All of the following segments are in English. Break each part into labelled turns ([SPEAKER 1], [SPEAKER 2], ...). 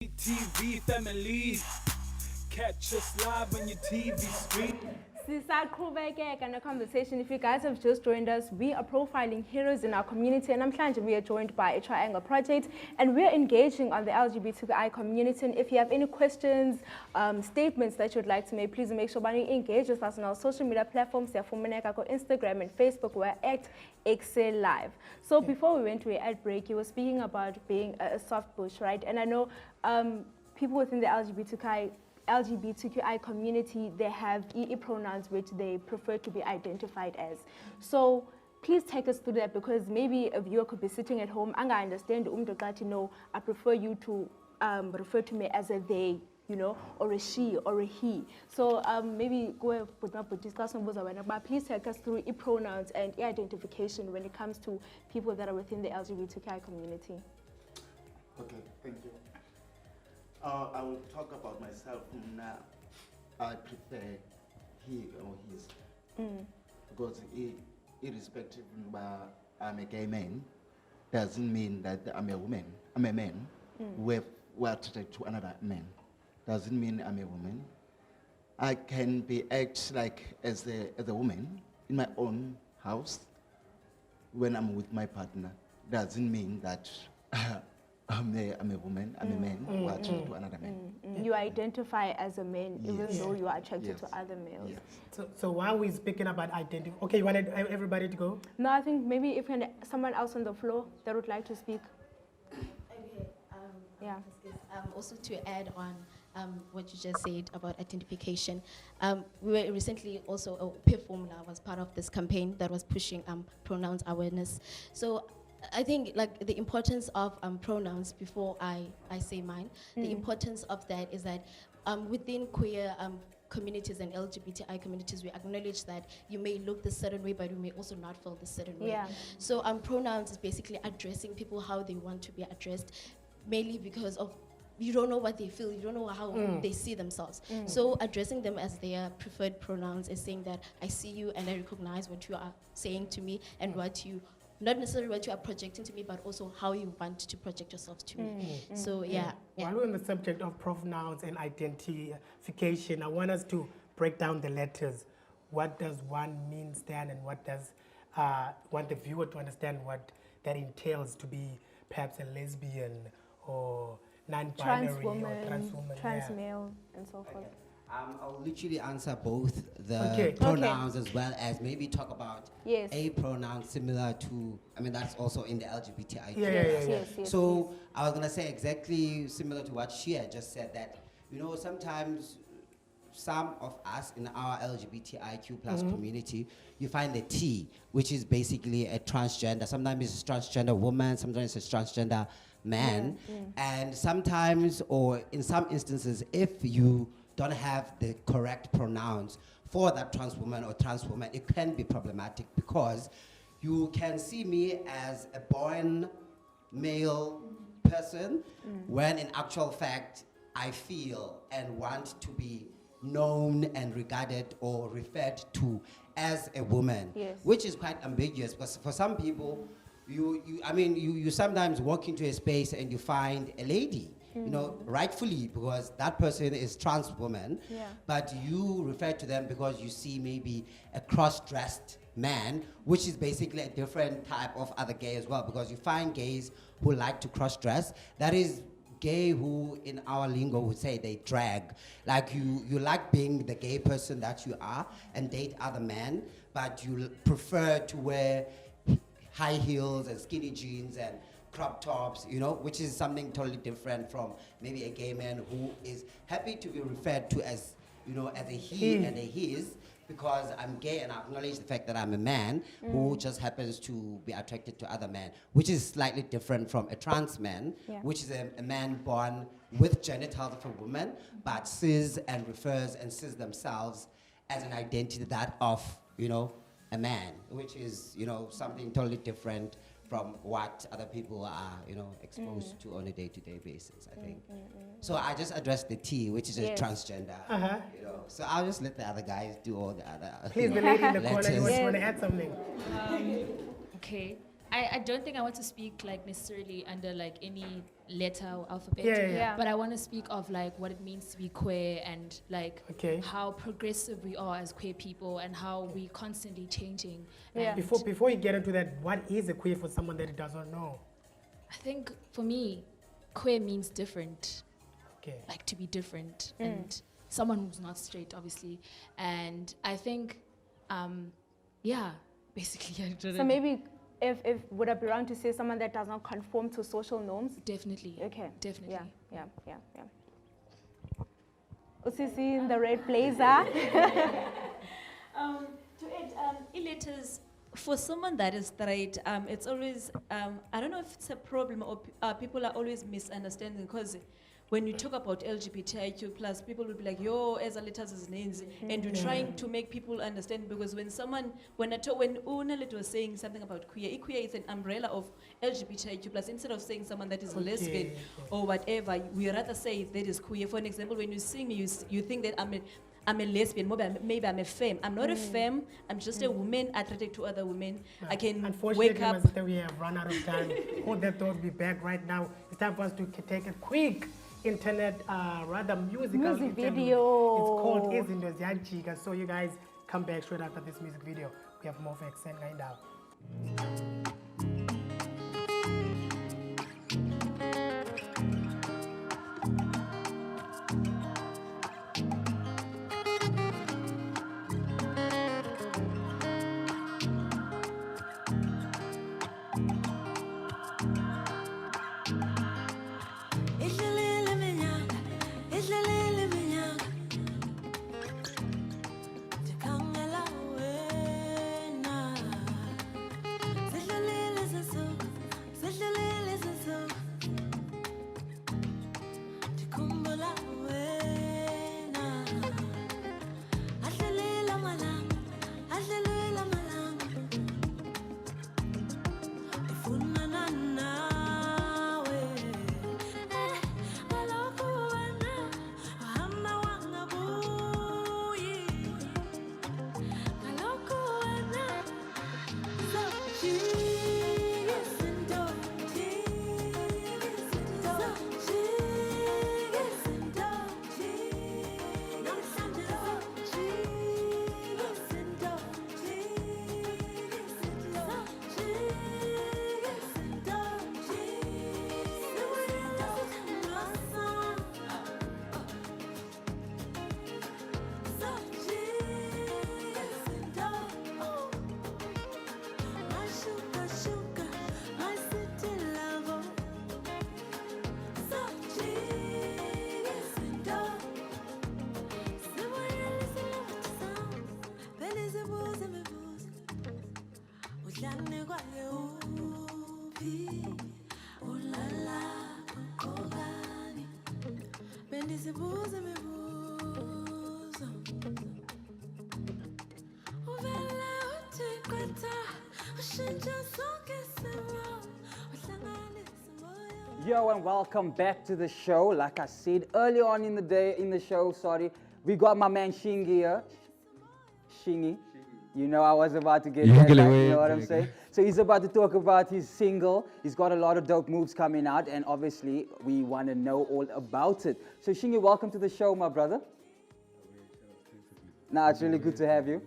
[SPEAKER 1] TV family, catch us live on your TV screen.
[SPEAKER 2] Sisaqhubekeka and a conversation. If you guys have just joined us, we are profiling heroes in our community, and I'm Mhlanje, we are joined by a Triangle Project, and we're engaging on the LGBTQI community. And if you have any questions, statements that you'd like to make, please make sure you engage with us on our social media platforms. Phefumla on Instagram and Facebook. We're at Ekse Live. So before we went to an ad break, you were speaking about being a soft bush, right? And I know people within the LGBTQI community, they have EE pronouns which they prefer to be identified as. So please take us through that, because maybe a viewer could be sitting at home and I understand, no, I prefer you to refer to me as a they, you know, or a she or a he. So maybe go discuss on but please take us through E pronouns and E identification when it comes to people that are within the LGBTQI community.
[SPEAKER 3] Okay, thank you. I will talk about myself now. I prefer he or his, because irrespective of I'm a gay man, doesn't mean that I'm a woman. I'm a man who are attracted to another man. Doesn't mean I'm a woman. I can be act like as a woman in my own house when I'm with my partner. Doesn't mean that I'm a woman, I'm a man who are attracted to another man.
[SPEAKER 2] You identify as a man even though you are attracted to other males.
[SPEAKER 4] Yes. So while we're speaking about identity, okay, you wanted everybody to go?
[SPEAKER 2] No, I think maybe if someone else on the floor that would like to speak.
[SPEAKER 5] Okay, also to add on what you just said about identification, we were recently also, Phefumla was part of this campaign that was pushing pronouns awareness. So I think like the importance of pronouns, before I say mine, the importance of that is that within queer communities and LGBTI communities, we acknowledge that you may look this certain way, but you may also not feel this certain way. So pronouns is basically addressing people how they want to be addressed, mainly because of you don't know what they feel, you don't know how they see themselves. So addressing them as their preferred pronouns is saying that I see you and I recognize what you are saying to me and what you, not necessarily what you are projecting to me, but also how you want to project yourself to me. So yeah.
[SPEAKER 4] While we're on the subject of pronouns and identification, I want us to break down the letters. What does one mean, stand, and what does want the viewer to understand what that entails to be perhaps a lesbian or non-binary or trans woman,
[SPEAKER 2] trans male, and so forth.
[SPEAKER 6] I'll literally answer both the pronouns as well as maybe talk about a pronoun similar to, I mean, that's also in the LGBTIQ.
[SPEAKER 4] Yes.
[SPEAKER 6] So I was going to say exactly similar to what she had just said, that, you know, sometimes some of us in our LGBTIQ plus community, you find the T, which is basically a transgender. Sometimes it's a transgender woman, sometimes it's a transgender man. And sometimes, or in some instances, if you don't have the correct pronouns for that trans woman or trans woman, it can be problematic, because you can see me as a born male person when in actual fact I feel and want to be known and regarded or referred to as a woman, which is quite ambiguous, because for some people, you sometimes walk into a space and you find a lady, you know, rightfully because that person is trans woman, but you refer to them because you see maybe a cross-dressed man, which is basically a different type of other gay as well, because you find gays who like to cross-dress. That is gay who in our lingo would say they drag. Like you like being the gay person that you are and date other men, but you prefer to wear high heels and skinny jeans and crop tops, you know, which is something totally different from maybe a gay man who is happy to be referred to as, you know, as a he and a his, because I'm gay and I acknowledge the fact that I'm a man who just happens to be attracted to other men, which is slightly different from a trans man, which is a man born with genitals of a woman, but sees and refers and sees themselves as an identity that of, you know, a man, which is, you know, something totally different from what other people are, you know, exposed to on a day-to-day basis, I think. So I just addressed the T, which is a transgender, you know. So I'll just let the other guys do all the other.
[SPEAKER 4] Please, the lady in the corner, you want to add something?
[SPEAKER 7] Okay. I don't think I want to speak like necessarily under like any letter or alphabet.
[SPEAKER 4] Yeah.
[SPEAKER 7] But I want to speak of like what it means to be queer and like how progressive we are as queer people and how we constantly changing.
[SPEAKER 2] Yeah.
[SPEAKER 7] And
[SPEAKER 4] Before you get into that, what is a queer for someone that doesn't know?
[SPEAKER 7] I think for me, queer means different.
[SPEAKER 4] Okay.
[SPEAKER 7] Like to be different and someone who's not straight, obviously. And I think, basically, I don't
[SPEAKER 2] So
[SPEAKER 7] know.
[SPEAKER 2] maybe if would I be wrong to say someone that does not conform to social norms?
[SPEAKER 7] Definitely.
[SPEAKER 2] Okay.
[SPEAKER 7] Definitely.
[SPEAKER 2] Yeah. Usisi in the red blazer.
[SPEAKER 8] To add, e-letters, for someone that is straight, it's always, I don't know if it's a problem or people are always misunderstanding because when you talk about LGBTIQ plus, people will be like, yo, as a letters is names, and you're trying to make people understand because when Naledi was saying something about queer is an umbrella of LGBTIQ plus. Instead of saying someone that is lesbian or whatever, we rather say that is queer. For an example, when you see me, you think that I'm a lesbian, maybe I'm a femme. I'm not a femme, I'm just a woman attracted to other women. I can
[SPEAKER 4] Unfortunately,
[SPEAKER 8] wake up.
[SPEAKER 4] my sister, we have run out of time. Hold that thought, be back right now. It's time for us to take a quick musical
[SPEAKER 2] Music
[SPEAKER 4] interlude.
[SPEAKER 2] video.
[SPEAKER 4] It's called Izinto Ziyajika. So you guys come back straight after this music video. We have more for Ekse and now.
[SPEAKER 9] Yo, and welcome back to the show. Like I said earlier on in the show, we got my man Shingy here. Shingy. You know I was about to get that back, you know what I'm saying? So he's about to talk about his single. He's got a lot of dope moves coming out, and obviously we want to know all about it. So Shingy, welcome to the show, my brother. Nah, it's really good to have you.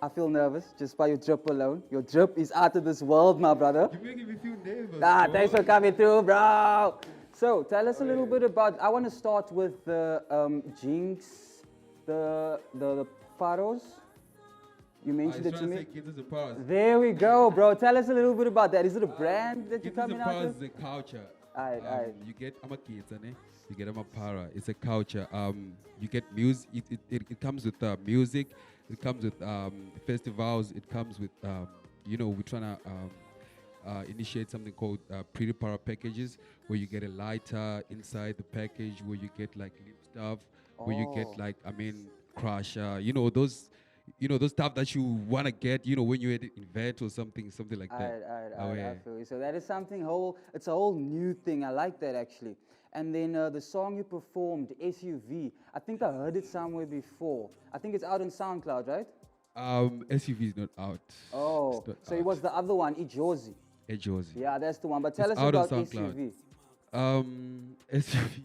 [SPEAKER 9] I feel nervous just by your drip alone. Your drip is out of this world, my brother.
[SPEAKER 10] You're making me feel nervous.
[SPEAKER 9] Nah, thanks for coming through, bro. So tell us a little bit about, I want to start with the Jinx, the Pharos. You mentioned it to me. There we go, bro. Tell us a little bit about that. Is it a brand that you're coming out with?
[SPEAKER 10] It's a culture.
[SPEAKER 9] Aight.
[SPEAKER 10] You get you get Amapara. It's a culture. You get music. It comes with music. It comes with festivals. It comes with we're trying to initiate something called pretty para packages, where you get a lighter inside the package, where you get like lip stuff, where you get like crusher. Those stuff that you want to get, when you're at an event or something like that.
[SPEAKER 9] I feel you. So that is something it's a whole new thing. I like that actually. And then the song you performed, SUV, I think I heard it somewhere before. I think it's out on SoundCloud, right?
[SPEAKER 10] SUV is not out.
[SPEAKER 9] Oh, so it was the other one, Ijozi.
[SPEAKER 10] Ejozi.
[SPEAKER 9] Yeah, that's the one. But tell us
[SPEAKER 10] out
[SPEAKER 9] about
[SPEAKER 10] on SoundCloud.
[SPEAKER 9] SUV.
[SPEAKER 10] SUV.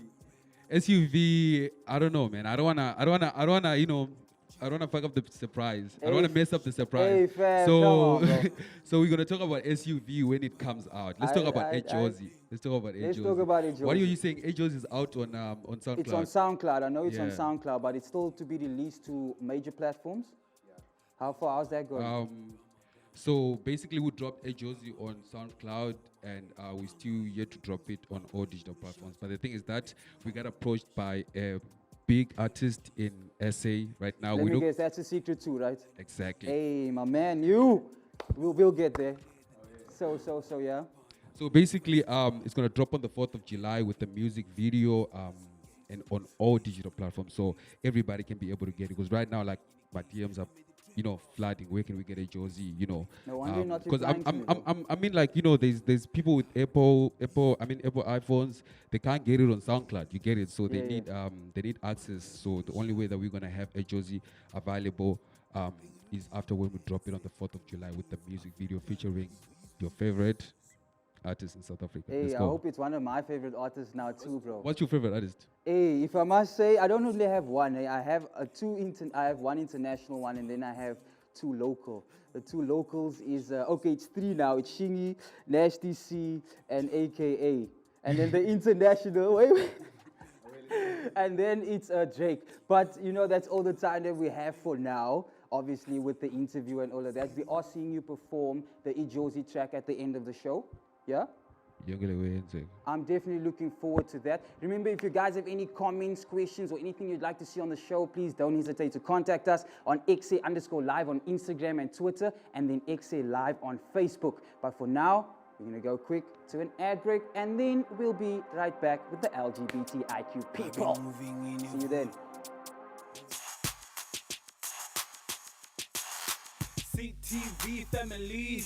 [SPEAKER 10] SUV. I don't know, man. I don't wanna. You know, I don't wanna fuck up the surprise. I don't wanna mess up the surprise.
[SPEAKER 9] Hey, fam,
[SPEAKER 10] so,
[SPEAKER 9] come on, bro.
[SPEAKER 10] so we're gonna talk about SUV when it comes out. Let's talk about Ejozi. Let's talk about Ejozi.
[SPEAKER 9] Let's talk about Ejozi.
[SPEAKER 10] What are you saying? Ejozi is out on SoundCloud.
[SPEAKER 9] It's on SoundCloud. I know it's on
[SPEAKER 10] Yeah.
[SPEAKER 9] SoundCloud, but it's still to be released to major platforms. How's that going?
[SPEAKER 10] So basically, we dropped Ejozi on SoundCloud, and we still yet to drop it on all digital platforms. But the thing is that we got approached by a big artist in SA right now.
[SPEAKER 9] Let me guess, that's a secret too, right?
[SPEAKER 10] Exactly.
[SPEAKER 9] Hey, my man, we'll get there. So yeah.
[SPEAKER 10] So basically, it's gonna drop on the 4th of July with the music video, and on all digital platforms, so everybody can be able to get it. Because right now, like, my DMs are, you know, flooding. Where can we get a Josie? You know,
[SPEAKER 9] no wonder you're not
[SPEAKER 10] because
[SPEAKER 9] replying to me,
[SPEAKER 10] I mean, like, you know, there's people with Apple iPhones. They can't get it on SoundCloud. You get it, so they need access. So the only way that we're gonna have a Josie available is after when we drop it on the 4th of July with the music video featuring your favorite artist in South Africa.
[SPEAKER 9] Hey,
[SPEAKER 10] Let's
[SPEAKER 9] I
[SPEAKER 10] go.
[SPEAKER 9] hope it's one of my favorite artists now too, bro.
[SPEAKER 10] What's your favorite artist?
[SPEAKER 9] Hey, if I must say, I don't really have one. I have I have one international one, and then I have two local. The two locals is okay. It's three now. It's Shingy, Nasty C, and AKA. And then the international. Wait. And then it's Drake. But you know, that's all the time that we have for now. Obviously, with the interview and all of that, we are seeing you perform the Ejozi track at the end of the show. Yeah? I'm definitely looking forward to that. Remember, if you guys have any comments, questions, or anything you'd like to see on the show, please don't hesitate to contact us on Ekse_live on Instagram and Twitter, and then Ekse Live on Facebook. But for now, we're going to go quick to an ad break, and then we'll be right back with the LGBTIQ people. See you then.
[SPEAKER 1] CTV family.